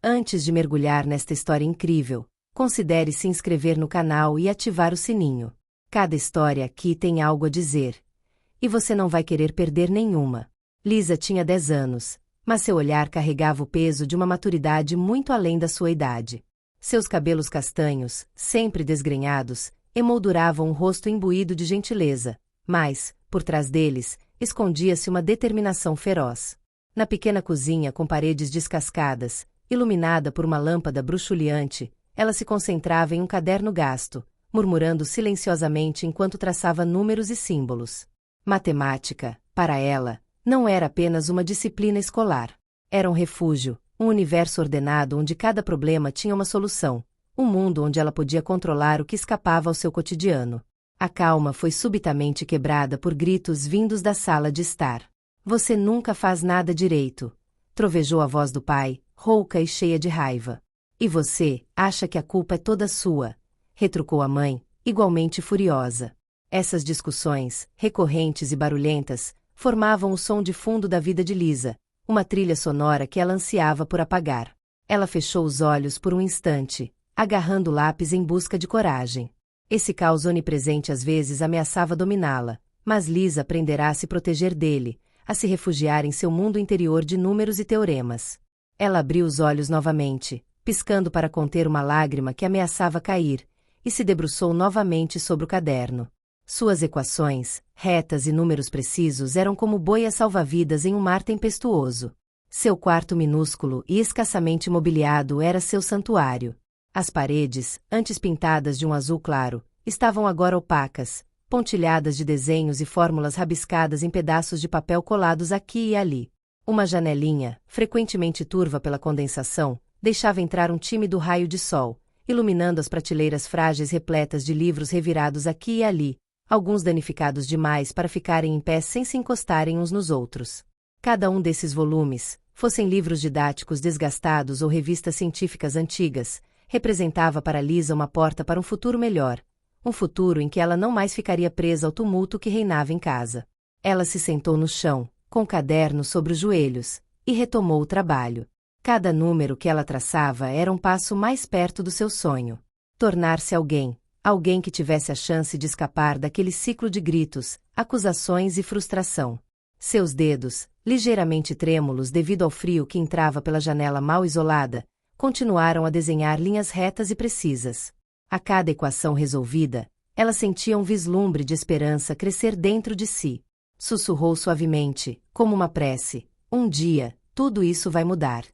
Antes de mergulhar nesta história incrível, considere se inscrever no canal e ativar o sininho. Cada história aqui tem algo a dizer. E você não vai querer perder nenhuma. Lisa tinha 10 anos, mas seu olhar carregava o peso de uma maturidade muito além da sua idade. Seus cabelos castanhos, sempre desgrenhados, emolduravam um rosto imbuído de gentileza, mas, por trás deles, escondia-se uma determinação feroz. Na pequena cozinha com paredes descascadas, iluminada por uma lâmpada bruxuleante, ela se concentrava em um caderno gasto, murmurando silenciosamente enquanto traçava números e símbolos. Matemática, para ela, não era apenas uma disciplina escolar. Era um refúgio, um universo ordenado onde cada problema tinha uma solução, um mundo onde ela podia controlar o que escapava ao seu cotidiano. A calma foi subitamente quebrada por gritos vindos da sala de estar. Você nunca faz nada direito, trovejou a voz do pai, rouca e cheia de raiva. E você acha que a culpa é toda sua, retrucou a mãe, igualmente furiosa. Essas discussões, recorrentes e barulhentas, formavam o som de fundo da vida de Lisa, uma trilha sonora que ela ansiava por apagar. Ela fechou os olhos por um instante, agarrando o lápis em busca de coragem. Esse caos onipresente às vezes ameaçava dominá-la, mas Lisa aprenderá a se proteger dele, a se refugiar em seu mundo interior de números e teoremas. Ela abriu os olhos novamente, piscando para conter uma lágrima que ameaçava cair, e se debruçou novamente sobre o caderno. Suas equações, retas e números precisos eram como boias salva-vidas em um mar tempestuoso. Seu quarto minúsculo e escassamente mobiliado era seu santuário. As paredes, antes pintadas de um azul claro, estavam agora opacas, pontilhadas de desenhos e fórmulas rabiscadas em pedaços de papel colados aqui e ali. Uma janelinha, frequentemente turva pela condensação, deixava entrar um tímido raio de sol, iluminando as prateleiras frágeis repletas de livros revirados aqui e ali, alguns danificados demais para ficarem em pé sem se encostarem uns nos outros. Cada um desses volumes, fossem livros didáticos desgastados ou revistas científicas antigas, representava para Lisa uma porta para um futuro melhor, um futuro em que ela não mais ficaria presa ao tumulto que reinava em casa. Ela se sentou no chão, com o caderno sobre os joelhos, e retomou o trabalho. Cada número que ela traçava era um passo mais perto do seu sonho. Tornar-se alguém que tivesse a chance de escapar daquele ciclo de gritos, acusações e frustração. Seus dedos, ligeiramente trêmulos devido ao frio que entrava pela janela mal isolada, continuaram a desenhar linhas retas e precisas. A cada equação resolvida, ela sentia um vislumbre de esperança crescer dentro de si. Sussurrou suavemente, como uma prece: um dia, tudo isso vai mudar.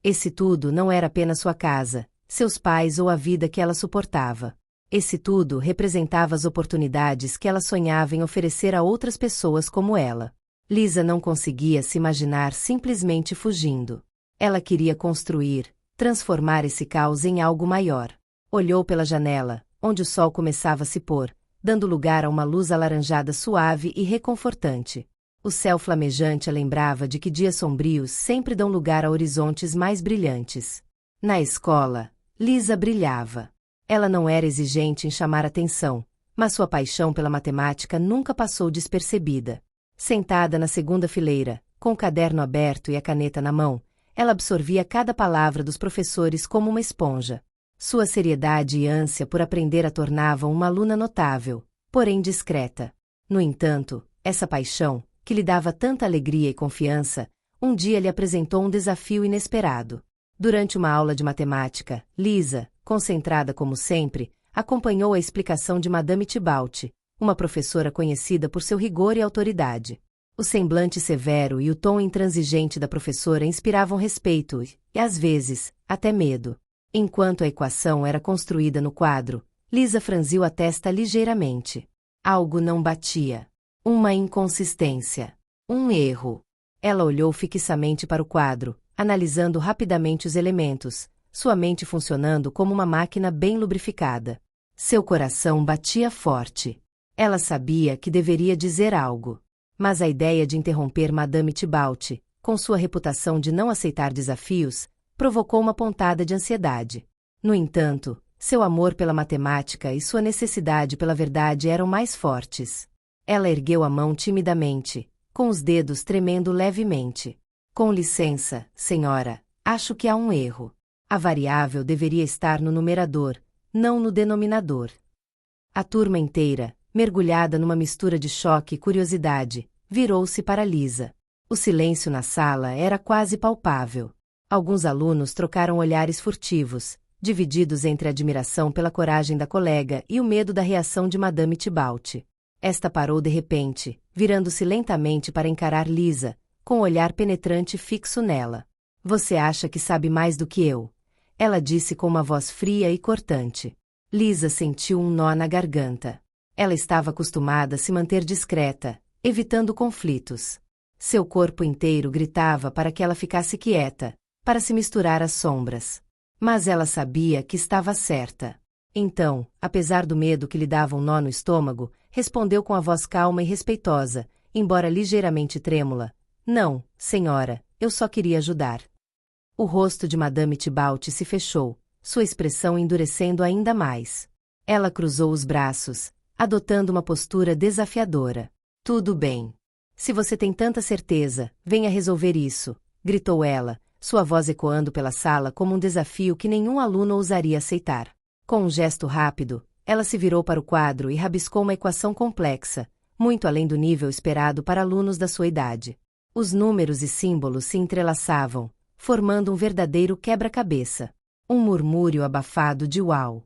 Esse tudo não era apenas sua casa, seus pais ou a vida que ela suportava. Esse tudo representava as oportunidades que ela sonhava em oferecer a outras pessoas como ela. Lisa não conseguia se imaginar simplesmente fugindo. Ela queria construir, transformar esse caos em algo maior. Olhou pela janela, onde o sol começava a se pôr, dando lugar a uma luz alaranjada suave e reconfortante. O céu flamejante a lembrava de que dias sombrios sempre dão lugar a horizontes mais brilhantes. Na escola, Lisa brilhava. Ela não era exigente em chamar atenção, mas sua paixão pela matemática nunca passou despercebida. Sentada na segunda fileira, com o caderno aberto e a caneta na mão, ela absorvia cada palavra dos professores como uma esponja. Sua seriedade e ânsia por aprender a tornavam uma aluna notável, porém discreta. No entanto, essa paixão, que lhe dava tanta alegria e confiança, um dia lhe apresentou um desafio inesperado. Durante uma aula de matemática, Lisa, concentrada como sempre, acompanhou a explicação de Madame Thibault, uma professora conhecida por seu rigor e autoridade. O semblante severo e o tom intransigente da professora inspiravam respeito e, às vezes, até medo. Enquanto a equação era construída no quadro, Lisa franziu a testa ligeiramente. Algo não batia. Uma inconsistência. Um erro. Ela olhou fixamente para o quadro, analisando rapidamente os elementos, sua mente funcionando como uma máquina bem lubrificada. Seu coração batia forte. Ela sabia que deveria dizer algo. Mas a ideia de interromper Madame Thibault, com sua reputação de não aceitar desafios, provocou uma pontada de ansiedade. No entanto, seu amor pela matemática e sua necessidade pela verdade eram mais fortes. Ela ergueu a mão timidamente, com os dedos tremendo levemente. Com licença, senhora, Acho que há um erro. A variável deveria estar no numerador, não no denominador. A turma inteira, mergulhada numa mistura de choque e curiosidade, virou-se para Lisa. O silêncio na sala era quase palpável. Alguns alunos trocaram olhares furtivos, divididos entre a admiração pela coragem da colega e o medo da reação de Madame Tibalt. Esta parou de repente, virando-se lentamente para encarar Lisa, com o olhar penetrante fixo nela. Você acha que sabe mais do que eu? Ela disse com uma voz fria e cortante. Lisa sentiu um nó na garganta. Ela estava acostumada a se manter discreta, evitando conflitos. Seu corpo inteiro gritava para que ela ficasse quieta, para se misturar às sombras. Mas ela sabia que estava certa. Então, apesar do medo que lhe dava um nó no estômago, respondeu com a voz calma e respeitosa, embora ligeiramente trêmula. Não, senhora, eu só queria ajudar. O rosto de Madame Tibalt se fechou, sua expressão endurecendo ainda mais. Ela cruzou os braços, adotando uma postura desafiadora. Tudo bem. Se você tem tanta certeza, venha resolver isso, gritou ela, sua voz ecoando pela sala como um desafio que nenhum aluno ousaria aceitar. Com um gesto rápido, ela se virou para o quadro e rabiscou uma equação complexa, muito além do nível esperado para alunos da sua idade. Os números e símbolos se entrelaçavam, formando um verdadeiro quebra-cabeça. Um murmúrio abafado de uau.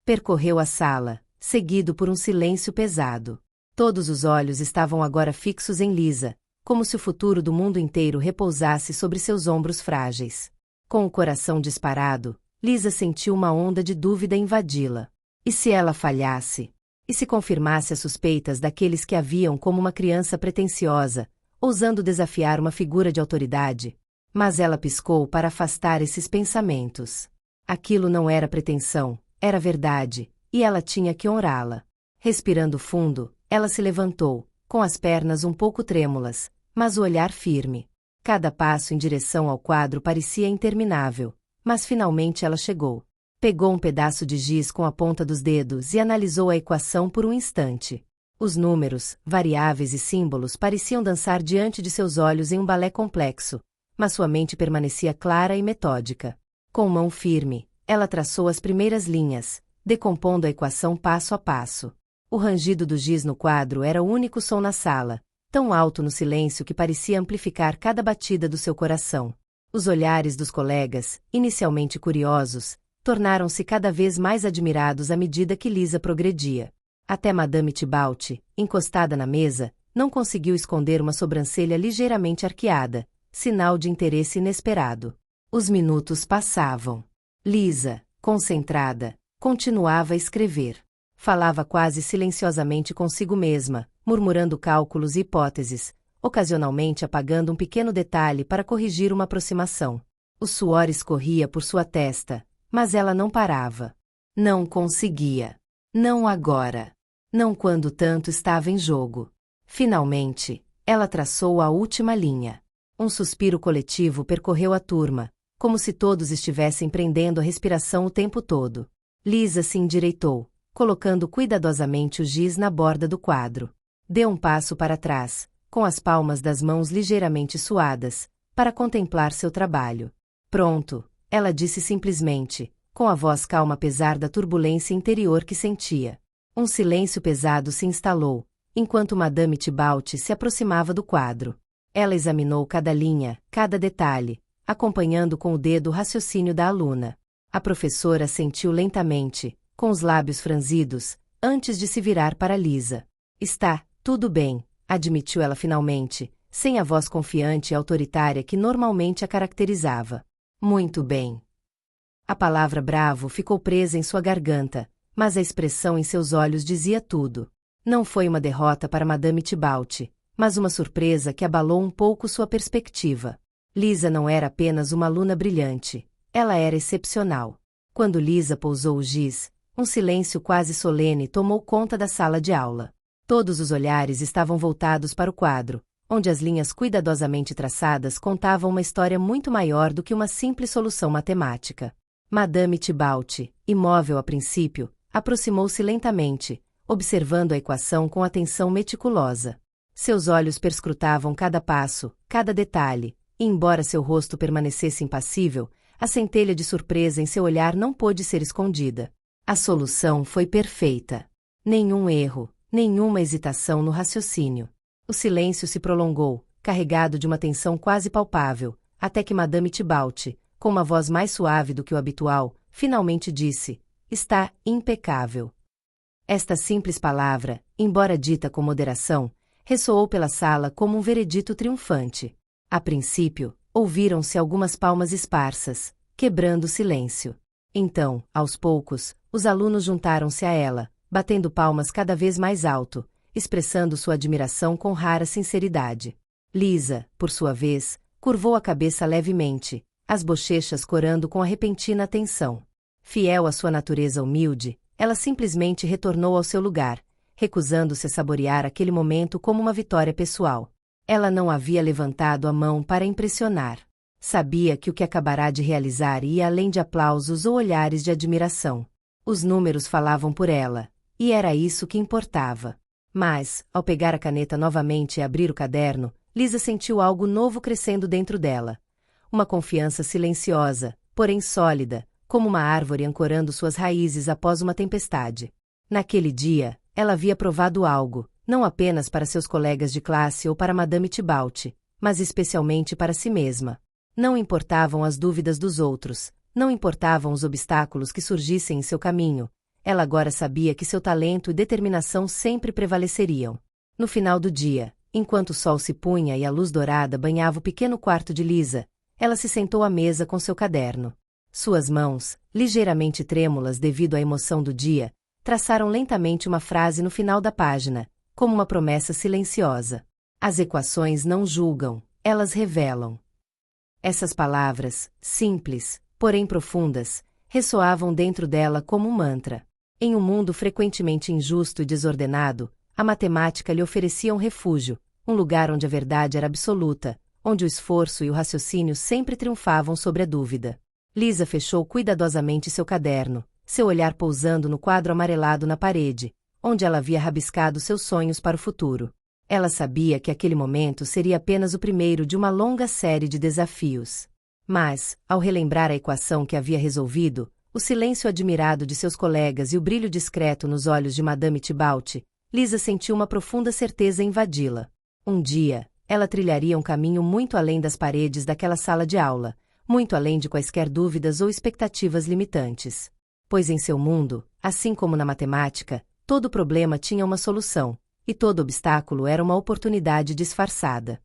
Percorreu a sala, seguido por um silêncio pesado. Todos os olhos estavam agora fixos em Lisa, como se o futuro do mundo inteiro repousasse sobre seus ombros frágeis. Com o coração disparado, Lisa sentiu uma onda de dúvida invadi-la. E se ela falhasse? E se confirmasse as suspeitas daqueles que a viam como uma criança pretensiosa, ousando desafiar uma figura de autoridade? Mas ela piscou para afastar esses pensamentos. Aquilo não era pretensão, era verdade, e ela tinha que honrá-la. Respirando fundo, ela se levantou, com as pernas um pouco trêmulas, mas o olhar firme. Cada passo em direção ao quadro parecia interminável, mas finalmente ela chegou. Pegou um pedaço de giz com a ponta dos dedos e analisou a equação por um instante. Os números, variáveis e símbolos pareciam dançar diante de seus olhos em um balé complexo, mas sua mente permanecia clara e metódica. Com mão firme, ela traçou as primeiras linhas, decompondo a equação passo a passo. O rangido do giz no quadro era o único som na sala, tão alto no silêncio que parecia amplificar cada batida do seu coração. Os olhares dos colegas, inicialmente curiosos, tornaram-se cada vez mais admirados à medida que Lisa progredia. Até Madame Tibalt, encostada na mesa, não conseguiu esconder uma sobrancelha ligeiramente arqueada, sinal de interesse inesperado. Os minutos passavam. Lisa, concentrada, continuava a escrever. Falava quase silenciosamente consigo mesma, murmurando cálculos e hipóteses, ocasionalmente apagando um pequeno detalhe para corrigir uma aproximação. O suor escorria por sua testa, mas ela não parava. Não conseguia. Não agora. Não quando tanto estava em jogo. Finalmente, ela traçou a última linha. Um suspiro coletivo percorreu a turma, como se todos estivessem prendendo a respiração o tempo todo. Lisa se endireitou, colocando cuidadosamente o giz na borda do quadro. Deu um passo para trás, com as palmas das mãos ligeiramente suadas, para contemplar seu trabalho. Pronto, ela disse simplesmente, com a voz calma apesar da turbulência interior que sentia. Um silêncio pesado se instalou, enquanto Madame Tibalt se aproximava do quadro. Ela examinou cada linha, cada detalhe, acompanhando com o dedo o raciocínio da aluna. A professora assentiu lentamente, com os lábios franzidos, antes de se virar para Lisa. Está, tudo bem, admitiu ela finalmente, sem a voz confiante e autoritária que normalmente a caracterizava. Muito bem. A palavra bravo ficou presa em sua garganta, mas a expressão em seus olhos dizia tudo. Não foi uma derrota para Madame Tibalt, mas uma surpresa que abalou um pouco sua perspectiva. Lisa não era apenas uma aluna brilhante, ela era excepcional. Quando Lisa pousou o giz, um silêncio quase solene tomou conta da sala de aula. Todos os olhares estavam voltados para o quadro, onde as linhas cuidadosamente traçadas contavam uma história muito maior do que uma simples solução matemática. Madame Tibalt, imóvel a princípio, aproximou-se lentamente, observando a equação com atenção meticulosa. Seus olhos perscrutavam cada passo, cada detalhe, E embora seu rosto permanecesse impassível, a centelha de surpresa em seu olhar não pôde ser escondida. A solução foi perfeita. Nenhum erro, nenhuma hesitação no raciocínio. O silêncio se prolongou, carregado de uma tensão quase palpável, até que Madame Tybalt, com uma voz mais suave do que o habitual, finalmente disse: "Está impecável." Esta simples palavra, embora dita com moderação, ressoou pela sala como um veredito triunfante. A princípio, ouviram-se algumas palmas esparsas, quebrando o silêncio. Então, aos poucos, os alunos juntaram-se a ela, batendo palmas cada vez mais alto, expressando sua admiração com rara sinceridade. Lisa, por sua vez, curvou a cabeça levemente, as bochechas corando com a repentina atenção. Fiel à sua natureza humilde, ela simplesmente retornou ao seu lugar, recusando-se a saborear aquele momento como uma vitória pessoal. Ela não havia levantado a mão para impressionar. Sabia que o que acabará de realizar ia além de aplausos ou olhares de admiração. Os números falavam por ela, e era isso que importava. Mas, ao pegar a caneta novamente e abrir o caderno, Lisa sentiu algo novo crescendo dentro dela. Uma confiança silenciosa, porém sólida, como uma árvore ancorando suas raízes após uma tempestade. Naquele dia, ela havia provado algo, não apenas para seus colegas de classe ou para Madame Tybalt, mas especialmente para si mesma. Não importavam as dúvidas dos outros, não importavam os obstáculos que surgissem em seu caminho, ela agora sabia que seu talento e determinação sempre prevaleceriam. No final do dia, enquanto o sol se punha e a luz dourada banhava o pequeno quarto de Lisa, ela se sentou à mesa com seu caderno. Suas mãos, ligeiramente trêmulas devido à emoção do dia, traçaram lentamente uma frase no final da página, como uma promessa silenciosa. As equações não julgam, elas revelam. Essas palavras, simples, porém profundas, ressoavam dentro dela como um mantra. Em um mundo frequentemente injusto e desordenado, a matemática lhe oferecia um refúgio, um lugar onde a verdade era absoluta, onde o esforço e o raciocínio sempre triunfavam sobre a dúvida. Lisa fechou cuidadosamente seu caderno, seu olhar pousando no quadro amarelado na parede, onde ela havia rabiscado seus sonhos para o futuro. Ela sabia que aquele momento seria apenas o primeiro de uma longa série de desafios. Mas, ao relembrar a equação que havia resolvido, o silêncio admirado de seus colegas e o brilho discreto nos olhos de Madame Tybalt, Lisa sentiu uma profunda certeza invadi-la. Um dia, ela trilharia um caminho muito além das paredes daquela sala de aula, muito além de quaisquer dúvidas ou expectativas limitantes. Pois em seu mundo, assim como na matemática, todo problema tinha uma solução, e todo obstáculo era uma oportunidade disfarçada.